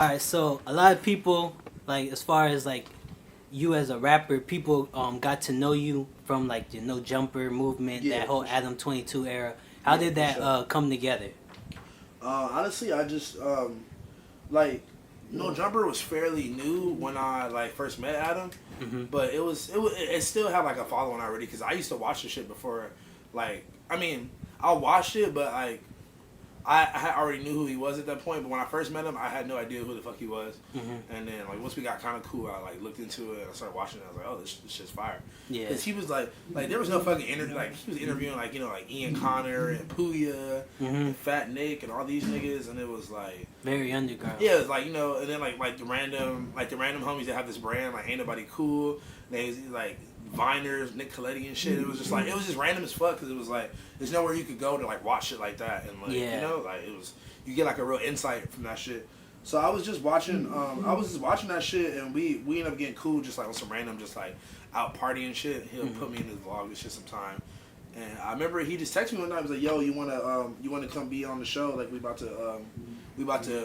All right, so a lot of people, like as far as like you as a rapper, people got to know you from like the No Jumper movement, Yeah, that whole for sure. Adam 22 era. How Yeah, did for that sure. come together? Honestly, I just like No Jumper was fairly new when I like first met Adam, Hmm. but it still had like a following already because I used to watch the shit before. Like, I mean, I watched it, but like I had already knew who he was at that point. But when I first met him, I had no idea who the fuck he was. Hmm. And then like once we got kind of cool, I like looked into it. And I started watching it. I was like, oh, this shit's fire. Yeah, Because he was like there was no fucking interview. Like he was interviewing like like Ian Connor and Puya hmm and Fat Nick and all these niggas, and it was like very underground. yeah, it was like and then like the random homies that have this brand like Ain't Nobody Cool. They like Viners, Nick Coletti and shit. It was just random as fuck because it was like there's nowhere you could go to like watch shit like that and like Yeah. like it was you get like a real insight from that shit. So I was just watching that shit and we ended up getting cool just like on some random just like out partying shit. He'll put me in his vlog and shit sometime. And I remember he just texted me one night. He was like, "Yo, you wanna come be on the show? Like we about to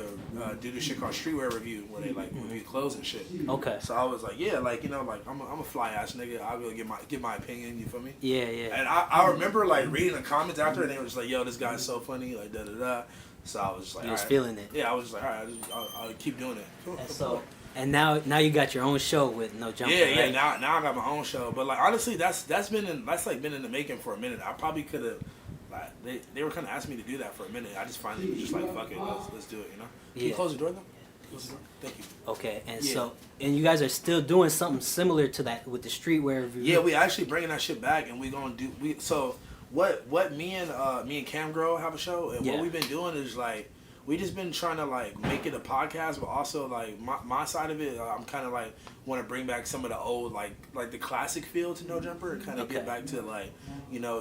do this shit called Streetwear Review where they like review clothes and shit." Okay. So I was like, "Yeah, like like I'm a fly ass nigga. I'll go give my opinion. You feel me?" Yeah, yeah. And I remember like reading the comments after, and they were just like, "Yo, this guy's so funny." Like da da da. So I was just like, You was "Alright." feeling it. Yeah, I was just like, "All right, I'll keep doing it." And so, and now you got your own show with No Jumper. Yeah. Right? Now I got my own show, but like honestly, that's been in the making for a minute. I probably could have. Like, they were kind of asking me to do that for a minute. I just finally was just like, fuck it, let's do it. You know? Can you Yeah. close the door though? Close the door. Thank you. Okay, and Yeah. so and you guys are still doing something similar to that with the streetwear review. Yeah, we actually bringing that shit back, and we gonna do so. What me and Cam Grow have a show, and Yeah. what we've been doing is like we just been trying to like make it a podcast, but also like my side of it, I'm kind of like want to bring back some of the old like the classic feel to No Jumper, and kind of Okay. get back to like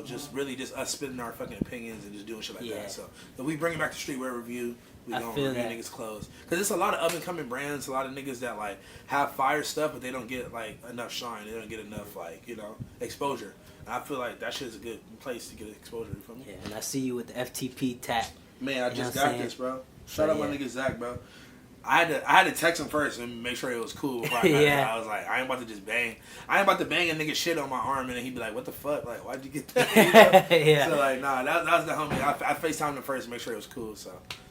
just really just us spitting our fucking opinions and just doing shit like Yeah. that. So if we bringing back the streetwear review. We I gonna feel review that. niggas' clothes because it's a lot of up and coming brands, a lot of niggas that like have fire stuff, but they don't get like enough shine. They don't get enough like exposure. And I feel like that shit is a good place to get exposure. You feel me? Yeah, and I see you with the FTP tap. Man, I You know just what I'm got saying? this, bro. So, Shout out my yeah. nigga Zach, bro. I had to text him first and make sure it was cool before I got Yeah. it. I was like, I ain't about to just bang. I ain't about to bang a nigga shit on my arm and then he'd be like, what the fuck? Like, why'd you get that? You know? Yeah. So like, nah, that was the homie. I FaceTimed him first and make sure it was cool. So